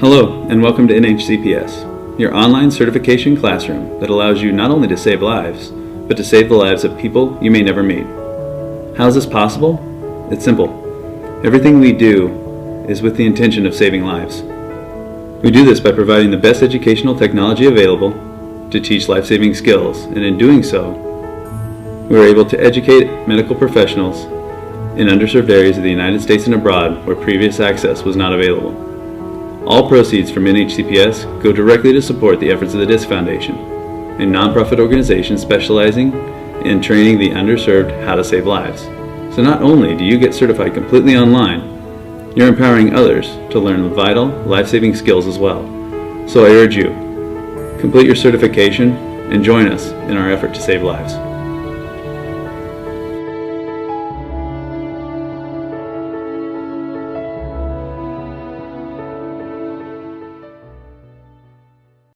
Hello, and welcome to NHCPS, your online certification classroom that allows you not only to save lives, but to save the lives of people you may never meet. How is this possible? It's simple. Everything we do is with the intention of saving lives. We do this by providing the best educational technology available to teach life-saving skills, and in doing so, we are able to educate medical professionals in underserved areas of the United States and abroad where previous access was not available. All proceeds from NHCPS go directly to support the efforts of the DISC Foundation, a nonprofit organization specializing in training the underserved how to save lives. So not only do you get certified completely online, you're empowering others to learn vital, life-saving skills as well. So I urge you, complete your certification and join us in our effort to save lives.